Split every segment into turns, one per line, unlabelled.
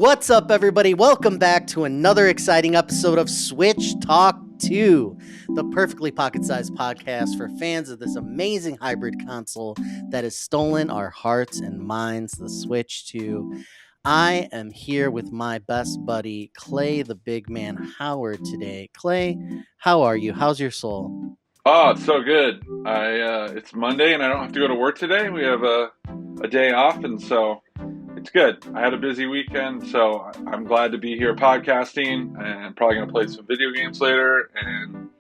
What's up, everybody? Welcome back to another exciting episode of Switch Talk 2, the perfectly pocket-sized podcast for fans of this amazing hybrid console that has stolen our hearts and minds, the Switch 2. I am here with my best buddy, Clay the Big Man Howard, today. Clay, how are you? How's your soul?
Oh, it's so good. It's Monday and I don't have to go to work today. We have a day off, and so it's good. I had a busy weekend, so I'm glad to be here podcasting, and probably gonna play some video games later and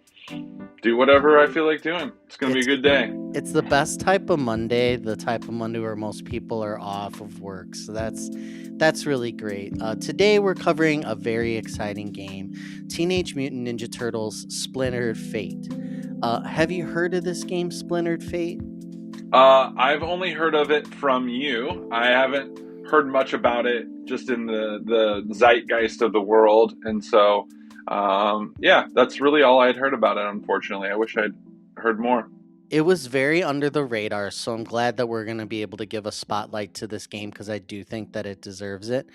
do whatever I feel like doing. It's gonna be a
It's
good day.
it's the best type of Monday, the type of Monday where most people are off of work. So that's really great. Today we're covering a very exciting game, Teenage Mutant Ninja Turtles: Splintered Fate. Have you heard of this game, Splintered Fate?
I've only heard of it from you. I haven't heard much about it, just in the zeitgeist of the world, and so yeah, that's really all I'd heard about it. Unfortunately, I wish I'd heard more.
It was very under the radar, so I'm glad that we're going to be able to give a spotlight to this game because I do think that it deserves it.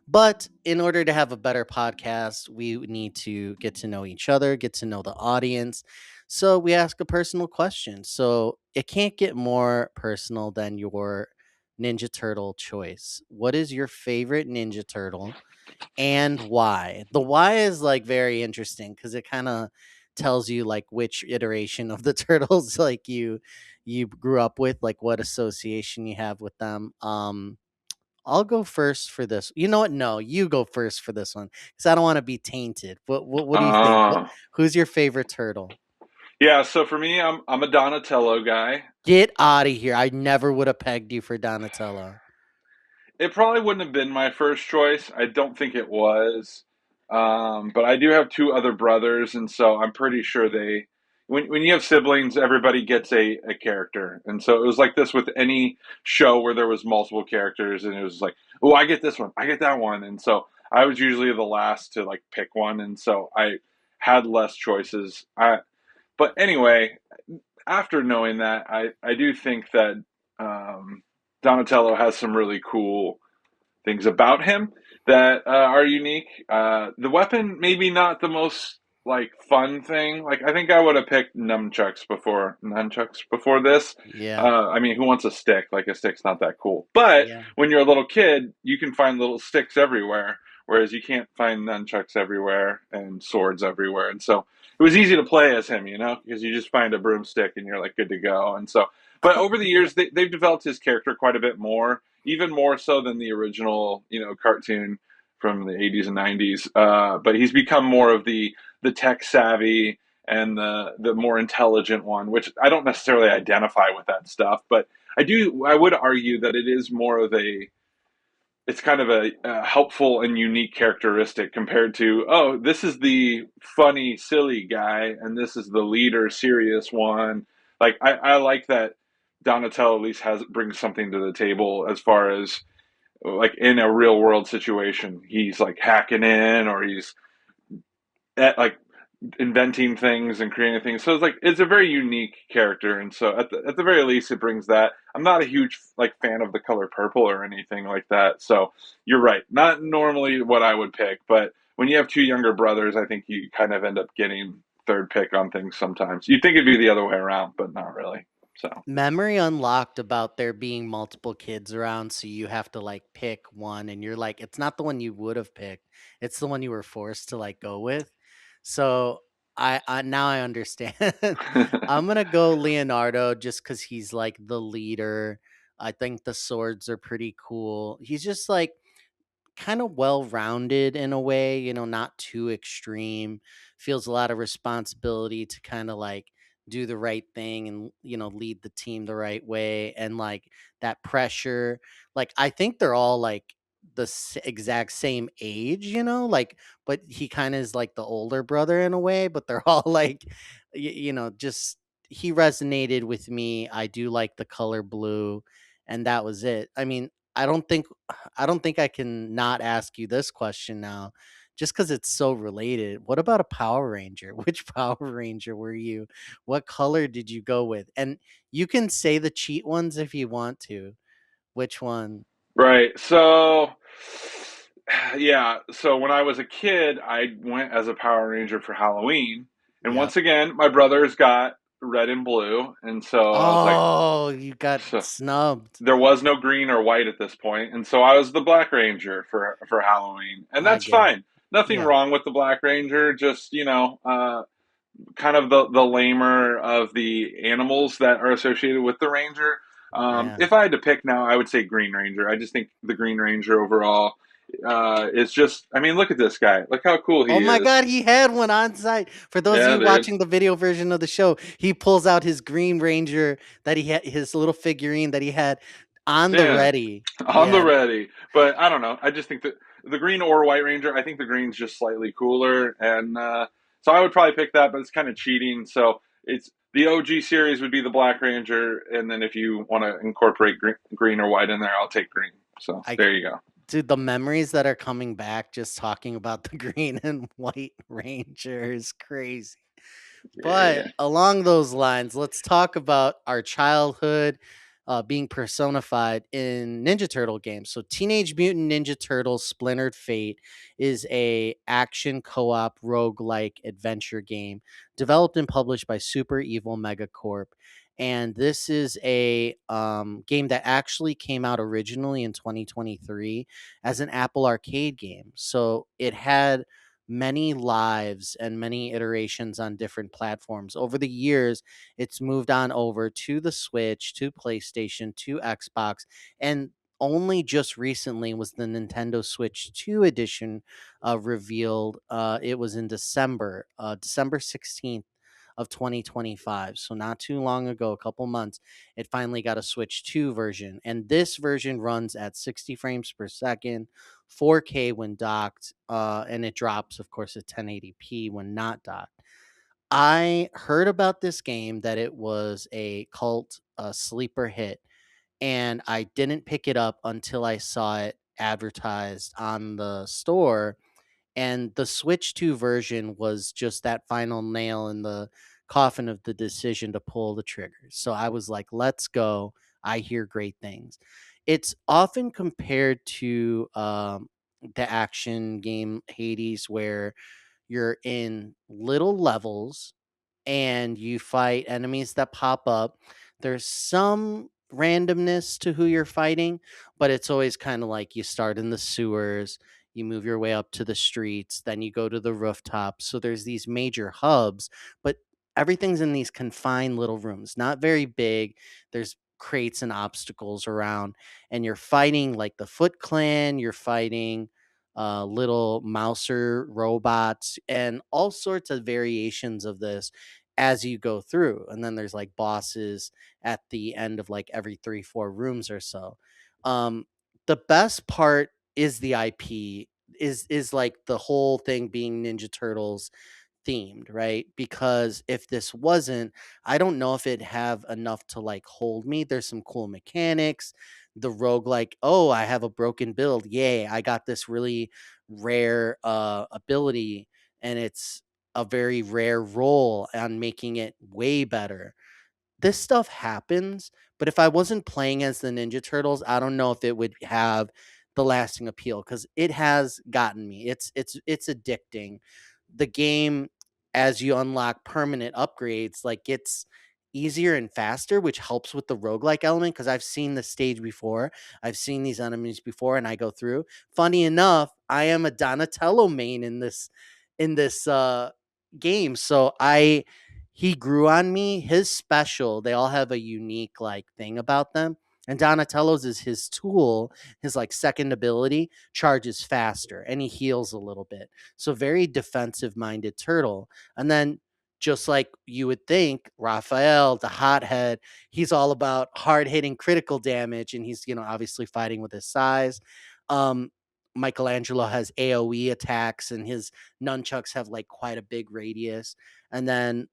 But in order to have a better podcast, we need to get to know each other, get to know the audience. So we ask a personal question. So it can't get more personal than your Ninja Turtle choice. What is your favorite Ninja Turtle and why? The why is like very interesting because it kind of tells you like which iteration of the turtles like you grew up with, like what association you have with them. I'll go first for this. You know what? No, you go first for this one because I don't want to be tainted. What do you think?
Uh,
Who's your favorite turtle?
Yeah, so for me, I'm a Donatello guy.
Get out of here! I never would have pegged you for Donatello.
It probably wouldn't have been my first choice. I don't think it was. But I do have two other brothers, and so I'm pretty sure when you have siblings, everybody gets a character. And so it was like this with any show where there was multiple characters, and it was like, oh, I get this one, I get that one. And so I was usually the last to like pick one, and so I had less choices. But anyway, after knowing that, I do think that um, Donatello has some really cool things about him that are unique. The weapon, maybe not the most like fun thing. Like I think I would have picked nunchucks before this.
Yeah,
I mean, who wants a stick? Like a stick's not that cool. But
yeah.
when you're a little kid, you can find little sticks everywhere, whereas you can't find nunchucks everywhere and swords everywhere. And so it was easy to play as him, because you just find a broomstick and you're like good to go. And so, but over the years, they've developed his character quite a bit more, even more so than the original, cartoon from the 80s and 90s. But he's become more of the tech savvy and the more intelligent one, which I don't necessarily identify with that stuff, but I would argue that it is more of it's kind of a helpful and unique characteristic compared to, oh, this is the funny silly guy and this is the leader serious one. Like I like that Donatello at least brings something to the table, as far as like in a real world situation he's like hacking in, or he's like inventing things and creating things. So it's a very unique character, and so at the very least it brings that. I'm not a huge like fan of the color purple or anything like that. So you're right, not normally what I would pick, but when you have two younger brothers, I think you kind of end up getting third pick on things sometimes. You'd think it'd be the other way around, but not really. So
Memory unlocked about there being multiple kids around, so you have to like pick one, and you're like, it's not the one you would have picked, it's the one you were forced to like go with. So I now I understand. I'm gonna go Leonardo just because he's like the leader. I think the swords are pretty cool. He's just like kind of well rounded in a way, not too extreme. Feels a lot of responsibility to kind of like do the right thing and, lead the team the right way. And like that pressure, like I think they're all like exact same age, like, but he kind of is like the older brother in a way, but they're all like, just he resonated with me. I do like the color blue, and that was it. I mean, I don't think I can not ask you this question now, just because it's so related. What about a Power Ranger? Which Power Ranger were you? What color did you go with? And you can say the cheat ones if you want to. Which one?
right. So Yeah, so when I was a kid, I went as a Power Ranger for Halloween, and
Yep.
once again, my brothers got red and blue, and so I was like,
Oh, you got
so
snubbed.
there was no green or white at this point, and so I was the Black Ranger for Halloween, and
I
that's
get it.
fine. Nothing
Yeah.
wrong with the Black Ranger, just kind of the lamer of the animals that are associated with the Ranger.
Yeah.
If I had to pick now, I would say Green Ranger. I just think the Green Ranger overall is just. I mean, look at this guy. Look how cool
Oh
he
my
is.
god, he had one on site. For those of
Yeah,
you
dude.
watching the video version of the show, he pulls out his Green Ranger that he had, his little figurine that he had on the
Yeah,
ready.
on the
Yeah,
ready. But I don't know. I just think that the Green or White Ranger. I think the Green's just slightly cooler, and so I would probably pick that. But it's kind of cheating. So it's the OG series would be the Black Ranger, and then if you want to incorporate green or white in there, I'll take green. So
I
there you go.
dude, the memories that are coming back just talking about the Green and White Ranger is crazy. But
Yeah.
along those lines, let's talk about our childhood being personified in Ninja Turtle games. So, Teenage Mutant Ninja Turtles: Splintered Fate is a action co-op roguelike adventure game developed and published by Super Evil Megacorp. And this is a game that actually came out originally in 2023 as an Apple Arcade game. So it had many lives and many iterations on different platforms. Over the years, it's moved on over to the Switch, to PlayStation, to Xbox, and only just recently was the Nintendo Switch 2 edition revealed. It was in December, December 16th of 2025. So not too long ago, a couple months, it finally got a Switch 2 version. And this version runs at 60 frames per second, 4K when docked, and it drops, of course, at 1080p when not docked. I heard about this game that it was a cult sleeper hit, and I didn't pick it up until I saw it advertised on the store, and the Switch 2 version was just that final nail in the coffin of the decision to pull the trigger. So I was like, let's go. I hear great things. It's often compared to the action game Hades, where you're in little levels and you fight enemies that pop up. There's some randomness to who you're fighting, but it's always kind of like you start in the sewers, you move your way up to the streets, then you go to the rooftops. So there's these major hubs, but everything's in these confined little rooms, not very big. There's crates and obstacles around, and you're fighting like the Foot Clan, you're fighting little mouser robots and all sorts of variations of this as you go through. And then there's like bosses at the end of like every 3, 4 rooms or so. Um, the best part is the IP, is like the whole thing being Ninja Turtles themed, right? Because if this wasn't, I don't know if it'd have enough to like hold me. There's some cool mechanics. The rogue, like, oh, I have a broken build. Yay, I got this really rare ability, and it's a very rare role on making it way better. This stuff happens, but if I wasn't playing as the Ninja Turtles, I don't know if it would have the lasting appeal because it has gotten me. It's addicting. The game, as you unlock permanent upgrades, like gets easier and faster, which helps with the roguelike element because I've seen the stage before. I've seen these enemies before and I go through. Funny enough, I am a Donatello main in this game. So I he grew on me. His special, they all have a unique like thing about them. And Donatello's is his tool, his like second ability charges faster and he heals a little bit. So very defensive minded turtle. And then just like you would think, Raphael, the hothead, he's all about hard hitting critical damage and he's, obviously fighting with his size. Um Michelangelo has AoE attacks and his nunchucks have like quite a big radius, and then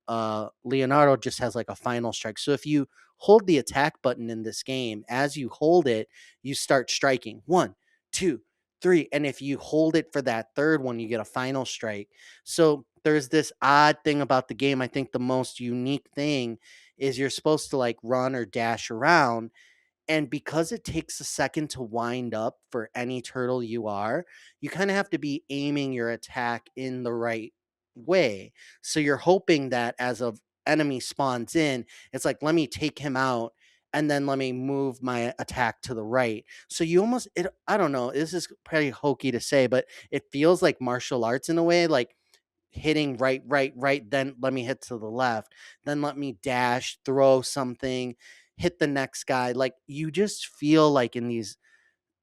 Leonardo just has like a final strike. So if you hold the attack button in this game, as you hold it, you start striking 1, 2, 3, and if you hold it for that third one, you get a final strike. So there's this odd thing about the game. I think the most unique thing is you're supposed to like run or dash around, And because it takes a second to wind up for any turtle you are, you kind of have to be aiming your attack in the right way. So you're hoping that as a enemy spawns in, it's like, let me take him out and then let me move my attack to the right. So you almost it I don't know, this is pretty hokey to say, but it feels like martial arts in a way, like hitting right, right, right, then let me hit to the left, then let me dash, throw something, hit the next guy. Like you just feel like in these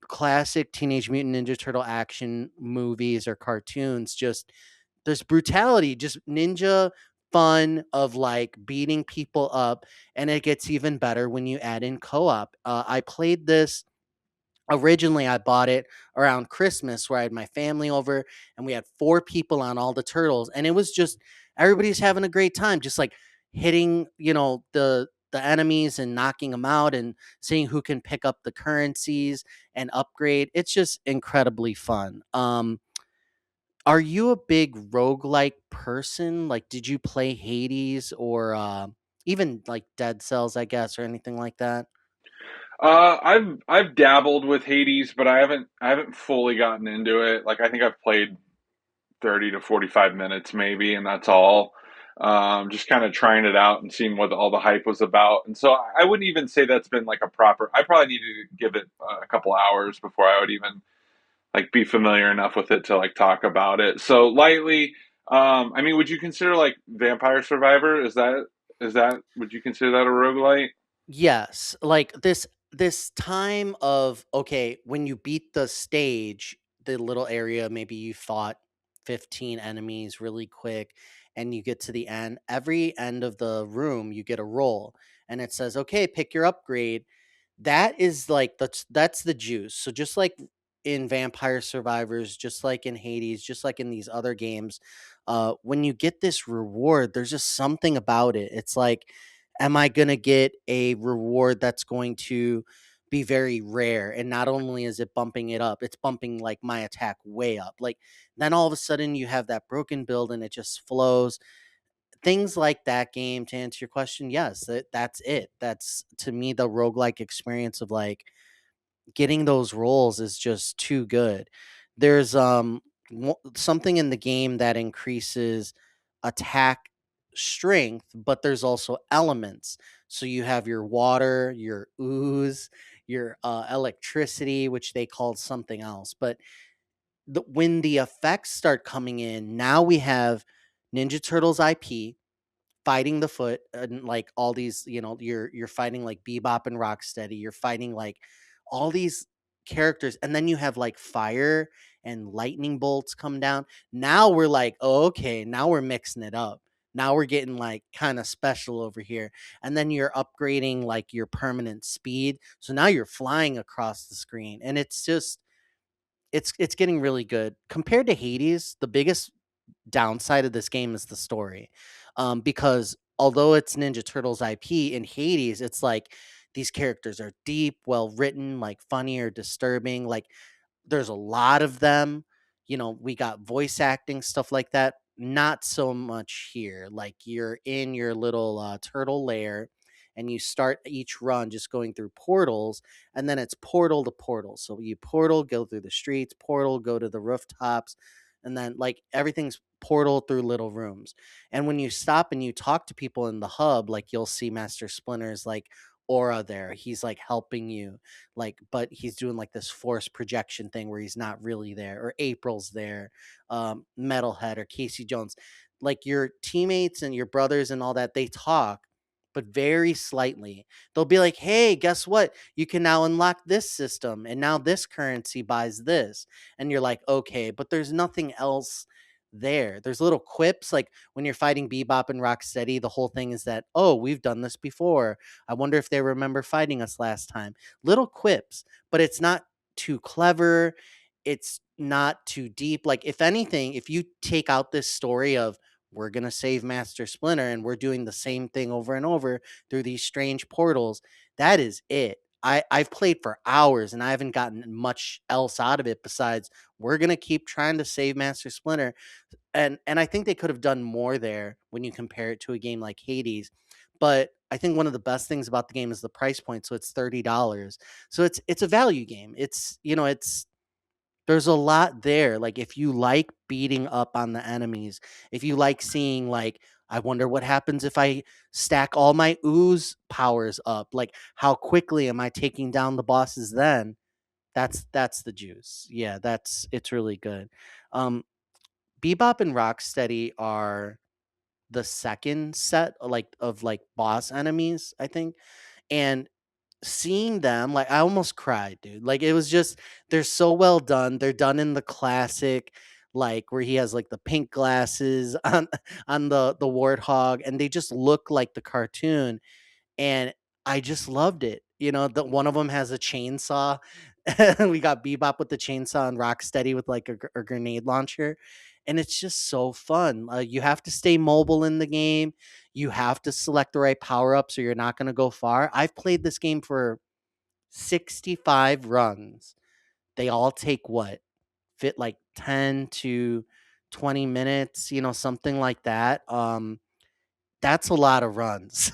classic Teenage Mutant Ninja Turtle action movies or cartoons, just there's brutality, just ninja fun of like beating people up. And it gets even better when you add in co-op. I played this originally. I bought it around Christmas where I had my family over and we had 4 people on all the turtles, and it was just everybody's having a great time, just like hitting, the enemies and knocking them out and seeing who can pick up the currencies and upgrade. It's just incredibly fun. Are you a big roguelike person? Like, did you play Hades or even like Dead Cells, I guess, or anything like that?
I've dabbled with Hades, but I haven't fully gotten into it. Like I think I've played 30 to 45 minutes maybe, and that's all. Just kind of trying it out and seeing what all the hype was about. And so I wouldn't even say that's been like a proper. I probably need to give it a couple hours before I would even like be familiar enough with it to like talk about it. So lightly, I mean, would you consider like Vampire Survivor? Is that would you consider that a roguelite?
Yes, like this time of okay, when you beat the stage, the little area, maybe you fought 15 enemies really quick and you get to the end. Every end of the room, you get a roll and it says, "Okay, pick your upgrade." That is like that's the juice. So just like in Vampire Survivors, just like in Hades, just like in these other games, when you get this reward, there's just something about it. It's like, am I gonna get a reward that's going to be very rare? And not only is it bumping it up, it's bumping like my attack way up. Like then all of a sudden you have that broken build and it just flows. Things like that game, to answer your question, yes, that's it. That's to me the roguelike experience of like getting those rolls is just too good. There's something in the game that increases attack strength, but there's also elements. So you have your water, your ooze, your electricity, which they called something else. But when the effects start coming in, now we have Ninja Turtles IP fighting the foot and like all these, you're fighting like Bebop and Rocksteady, you're fighting like all these characters, and then you have like fire and lightning bolts come down. Now we're like, oh, okay, now we're mixing it up. Now we're getting like kind of special over here. And then you're upgrading like your permanent speed. So now you're flying across the screen. And it's just it's getting really good. Compared to Hades, the biggest downside of this game is the story. Because although it's Ninja Turtles IP in Hades, it's like these characters are deep, well written, like funny or disturbing. Like there's a lot of them. We got voice acting, stuff like that. Not so much here. Like you're in your little turtle lair and you start each run just going through portals, and then it's portal to portal. So you portal, go through the streets, portal, go to the rooftops, and then like everything's portal through little rooms. And when you stop and you talk to people in the hub, like you'll see Master Splinter's like aura there. He's like helping you, like, but he's doing like this force projection thing where he's not really there. Or April's there, Metalhead or Casey Jones. Like your teammates and your brothers and all that, they talk, but very slightly. They'll be like, hey, guess what? You can now unlock this system, and now this currency buys this. And you're like, okay, but there's nothing else there. There's little quips like when you're fighting Bebop and Rocksteady, the whole thing is that, oh, we've done this before. I wonder if they remember fighting us last time. Little quips, but it's not too clever. It's not too deep. Like, if anything, if you take out this story of we're going to save Master Splinter and we're doing the same thing over and over through these strange portals, that is it. I've played for hours and I haven't gotten much else out of it besides we're gonna keep trying to save Master Splinter, and I think they could have done more there when you compare it to a game like Hades. But I think one of the best things about the game is the price point. So it's $30. So it's a value game. It's it's there's a lot there. Like if you like beating up on the enemies, if you like seeing like I wonder what happens if I stack all my ooze powers up. Like how quickly am I taking down the bosses then? That's the juice. Yeah, it's really good. Um Bebop and Rocksteady are the second set of like boss enemies, I think. And seeing them, like I almost cried, dude. Like it was just they're so well done. They're done in the classic, like where he has like the pink glasses on the warthog, and they just look like the cartoon, and I just loved it. That one of them has a chainsaw. We got Bebop with the chainsaw and Rocksteady with like a grenade launcher, and it's just so fun. You have to stay mobile in the game. You have to select the right power ups, or you're not going to go far. I've played this game for 65 runs. They all take what fit like 10 to 20 minutes, something like that. That's a lot of runs.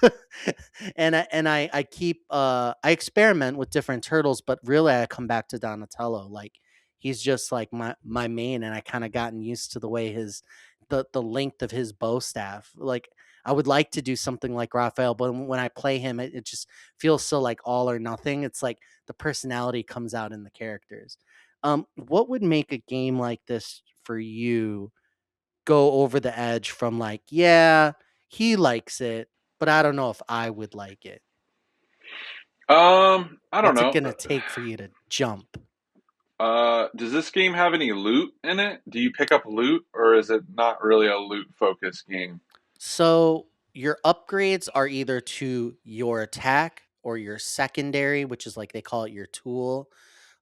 And I keep I experiment with different turtles, but really I come back to Donatello. Like he's just like my main, and I kind of gotten used to the way the length of his bow staff. Like I would like to do something like Raphael, but when I play him, it just feels so like all or nothing. It's like the personality comes out in the characters. What would make a game like this for you go over the edge from like, yeah, he likes it, but I don't know if I would like it.
I don't
What's it
know.
gonna take for you to jump?
Does this game have any loot in it? Do you pick up loot, or is it not really a loot focused game?
So your upgrades are either to your attack or your secondary, which is like they call it your tool.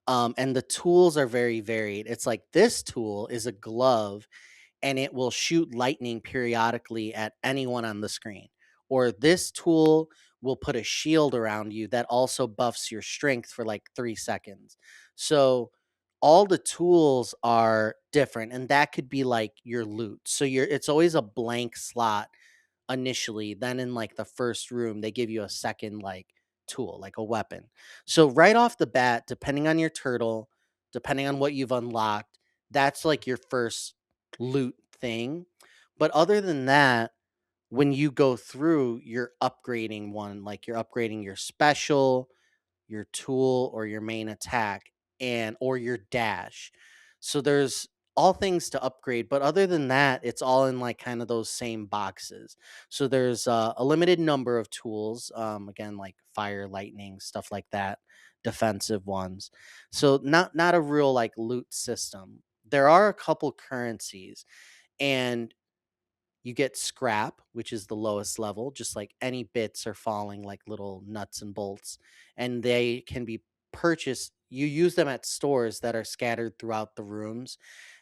And the tools are very varied. It's like this tool is a glove and it will shoot lightning periodically at anyone on the screen. Or this tool will put a shield around you that also buffs your strength for like 3 seconds. So all the tools are different, and that could be like your loot. So it's always a blank slot initially. Then in like the first room, they give you a second like tool, like a weapon. So right off the bat, depending on your turtle, depending on what you've unlocked, that's like your first loot thing. But other than that, when you go through, you're upgrading one, like you're upgrading your special, your tool, or your main attack, and or your dash. So there's all things to upgrade, but other than that, it's all in like kind of those same boxes. So there's a limited number of tools, again like fire, lightning, stuff like that, defensive ones. So not a real like loot system. There are a couple currencies, and you get scrap, which is the lowest level, just like any bits are falling like little nuts and bolts, and they can be purchased. You use them at stores that are scattered throughout the rooms.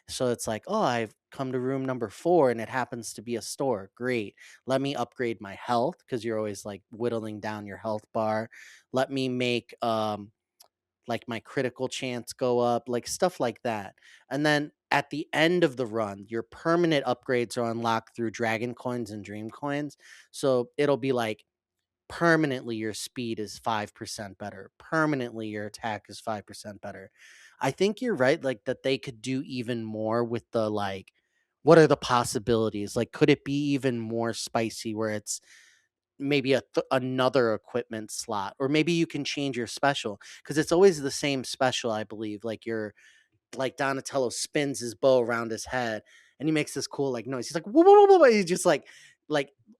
So it's like, oh, I've come to room number 4 and it happens to be a store. Great. Let me upgrade my health because you're always like whittling down your health bar. Let me make like my critical chance go up, like stuff like that. And then at the end of the run, your permanent upgrades are unlocked through dragon coins and dream coins. So it'll be like permanently your speed is 5% better. Permanently your attack is 5% better. I think you're right, like that they could do even more with the like what are the possibilities? Like could it be even more spicy where it's maybe another equipment slot, or maybe you can change your special because it's always the same special, I believe. Like your like Donatello spins his bow around his head and he makes this cool like noise. He's like whoa, whoa, whoa, whoa. He's just like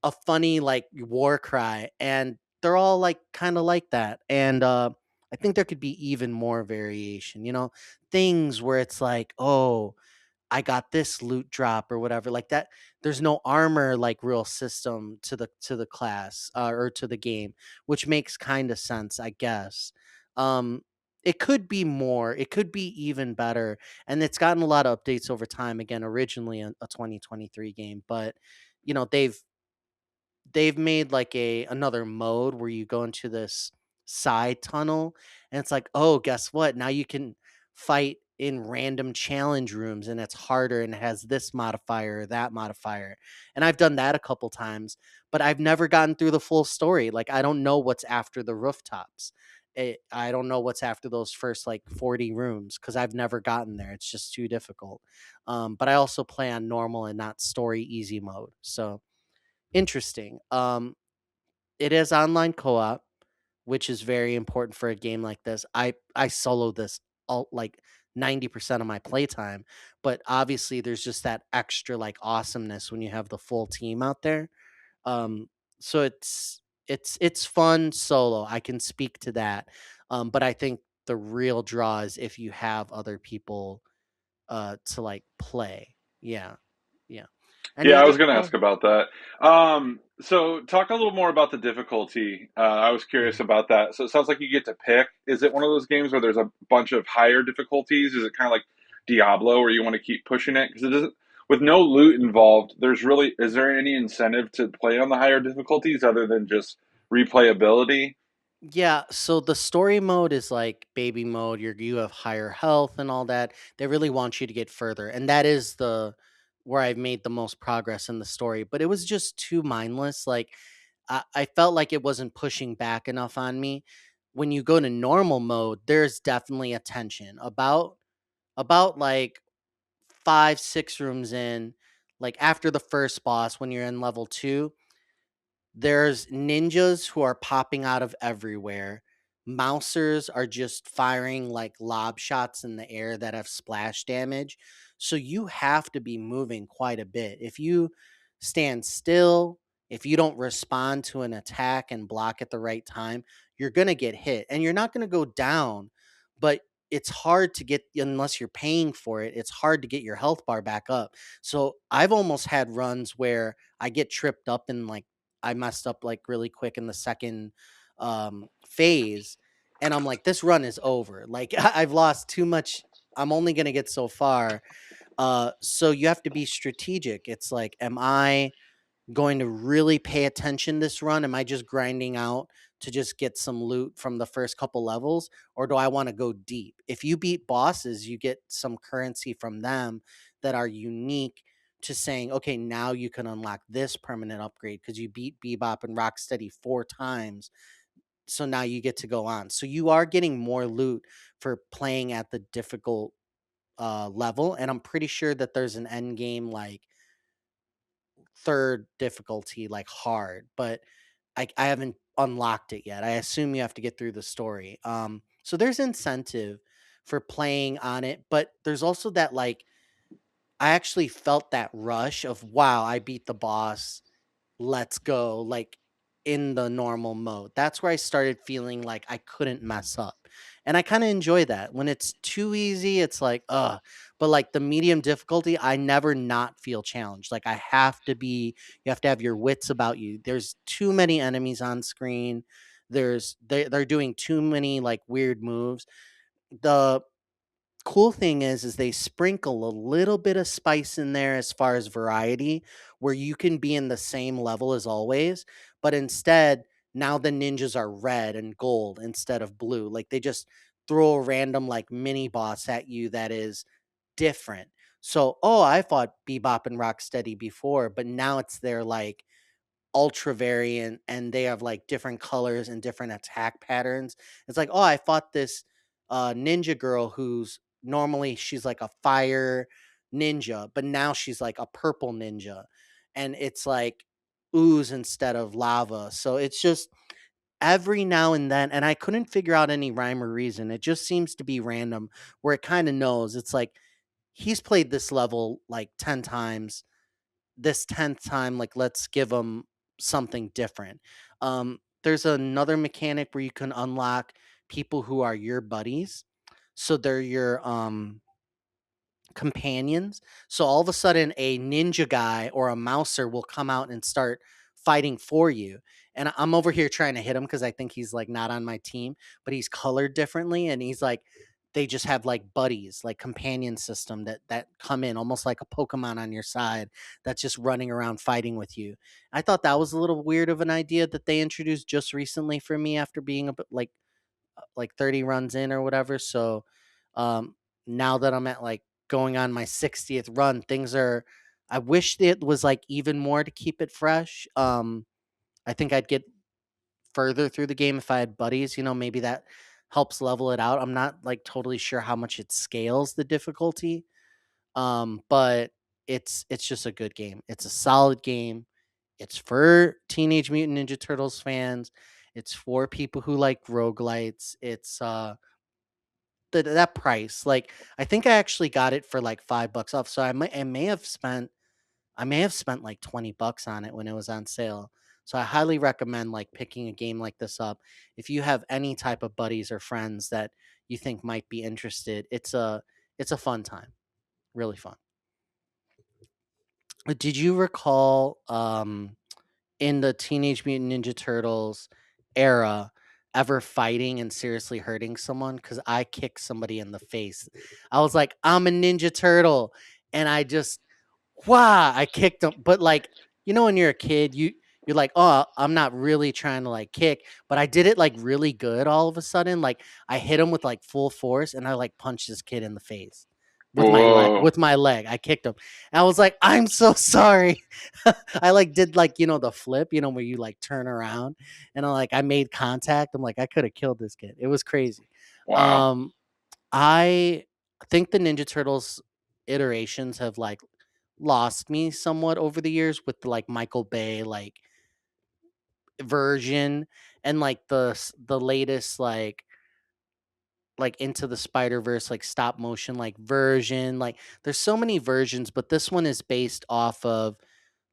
a funny like war cry, and they're all like kind of like that. And I think there could be even more variation, things where it's like, oh, I got this loot drop or whatever like that. There's no armor like real system to the class, or to the game, which makes kind of sense, I guess. Um, it could be more. It could be even better, and it's gotten a lot of updates over time. Again, originally a 2023 game, but they've made like a another mode where you go into this side tunnel, and it's like, "Oh, guess what? Now you can fight in random challenge rooms, and it's harder, and it has this modifier or that modifier." And I've done that a couple times, but I've never gotten through the full story. Like, I don't know what's after the rooftops. I don't know what's after those first, like, 40 rooms because 'cause I've never gotten there. It's just too difficult. But I also play on normal and not story easy mode, so interesting. It is online co-op, which is very important for a game like this. I solo this all like 90% of my playtime, but obviously there's just that extra like awesomeness when you have the full team out there. Um, so it's fun solo. I can speak to that. But I think the real draw is if you have other people to like play. Yeah. Yeah. Any
Yeah, I
other
was going to ask about that. So talk a little more about the difficulty. I was curious
Mhm.
about that. So it sounds like you get to pick. Is it one of those games where there's a bunch of higher difficulties? Is it kind of like Diablo where you want to keep pushing it? Because it doesn't, with no loot involved, is there any incentive to play on the higher difficulties other than just replayability?
Yeah, so the story mode is like baby mode. You have higher health and all that. They really want you to get further, and that is the where I've made the most progress in the story. But it was just too mindless. Like I felt like it wasn't pushing back enough on me. When you go to normal mode, there's definitely a tension about like 5 6 rooms in, like after the first boss when you're in level 2. There's ninjas who are popping out of everywhere. Mousers are just firing like lob shots in the air that have splash damage. So you have to be moving quite a bit. If you stand still, if you don't respond to an attack and block at the right time, you're going to get hit and you're not going to go down, but it's hard to get unless you're paying for it. It's hard to get your health bar back up. So I've almost had runs where I get tripped up and like I messed up like really quick in the second phase, and I'm like, this run is over. Like I've lost too much. I'm only gonna get so far. So you have to be strategic. It's like, am I going to really pay attention this run? Am I just grinding out to just get some loot from the first couple levels? Or do I want to go deep? If you beat bosses, you get some currency from them that are unique to saying, okay, now you can unlock this permanent upgrade because you beat Bebop and Rocksteady 4 times. So now you get to go on. So you are getting more loot for playing at the difficult level. And I'm pretty sure that there's an end game like third difficulty, like hard, but I haven't unlocked it yet. I assume you have to get through the story. So there's incentive for playing on it, but there's also that like I actually felt that rush of wow, I beat the boss, let's go, like in the normal mode. That's where I started feeling like I couldn't mess up. And I kind of enjoy that. When it's too easy, it's like, but like the medium difficulty, I never not feel challenged. Like you have to have your wits about you. There's too many enemies on screen. They're doing too many like weird moves. The cool thing is they sprinkle a little bit of spice in there as far as variety where you can be in the same level as always, but instead now the ninjas are red and gold instead of blue. Like they just throw a random like mini boss at you that is different. So, oh, I fought Bebop and Rocksteady before, but now it's their like ultra variant and they have like different colors and different attack patterns. It's like, oh, I fought this ninja girl who's normally she's like a fire ninja, but now she's like a purple ninja. And it's like ooze instead of lava. So it's just every now and then, and I couldn't figure out any rhyme or reason. It just seems to be random where it kind of knows. It's like he's played this level like 10 times, this 10th time, like let's give them something different. There's another mechanic where you can unlock people who are your buddies. So they're your companions. So all of a sudden a ninja guy or a mouser will come out and start fighting for you. And I'm over here trying to hit him because I think he's like not on my team, but he's colored differently. And he's like they just have like buddies, like companion system that come in almost like a Pokemon on your side that's just running around fighting with you. I thought that was a little weird of an idea that they introduced just recently for me after being a bit like 30 runs in or whatever. So um now that I'm at like going on my 60th run, things are, I wish it was like even more to keep it fresh. I think I'd get further through the game if I had buddies, maybe that helps level it out. I'm not like totally sure how much it scales the difficulty. But it's just a good game. It's a solid game. It's for Teenage Mutant Ninja Turtles fans. It's for people who like roguelites. It's that price. Like I think I actually got it for like $5 off. So I may have spent like $20 on it when it was on sale. So I highly recommend like picking a game like this up. If you have any type of buddies or friends that you think might be interested, it's a fun time. Really fun. Did you recall in the Teenage Mutant Ninja Turtles era ever fighting and seriously hurting someone? Because I kicked somebody in the face. I was like, I'm a Ninja Turtle. And I just, wow, I kicked him. But like, when you're a kid, you're like, oh, I'm not really trying to like kick, but I did it like really good all of a sudden. Like I hit him with like full force and I like punched this kid in the face with my leg.
Whoa.
With my leg, I kicked him. And I was like, I'm so sorry. I like did like the flip, where you like turn around, and I made contact. I'm like, I could have killed this kid. It was crazy.
Wow.
Um, I think the Ninja Turtles iterations have like lost me somewhat over the years with the like Michael Bay like version, and like the latest like Into the Spider-Verse like stop motion like version. Like there's so many versions, but this one is based off of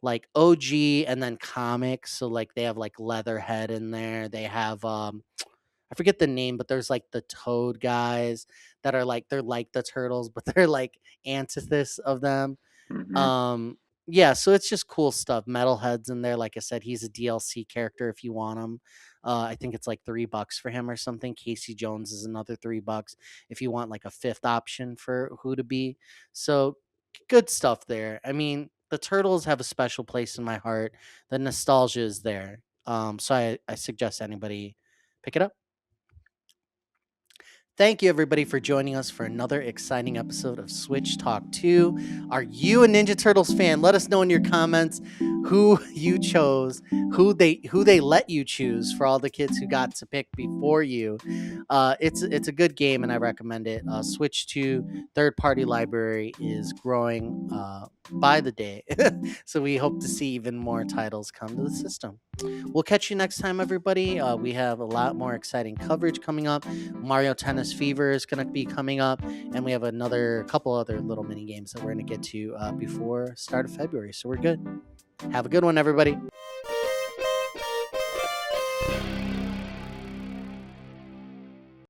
like OG and then comics. So like they have like Leatherhead in there. They have I forget the name, but there's like the Toad guys that are like, they're like the turtles, but they're like antithesis of them.
Hmm.
Um, yeah, so it's just cool stuff. Metalhead's in there. Like I said, he's a DLC character if you want him. I think it's like $3 for him or something. Casey Jones is another $3 if you want like a fifth option for who to be. So good stuff there. I mean, the turtles have a special place in my heart. The nostalgia is there. So I suggest anybody pick it up. Thank you, everybody, for joining us for another exciting episode of Switch Talk 2. Are you a Ninja Turtles fan? Let us know in your comments who you chose, who they let you choose for all the kids who got to pick before you. It's a good game, and I recommend it. Switch 2 third-party library is growing by the day, so we hope to see even more titles come to the system. We'll catch you next time, everybody. We have a lot more exciting coverage coming up. Mario Tennis Fever is going to be coming up, and we have another couple other little mini games that we're going to get to before start of February. So we're good. Have a good one, everybody.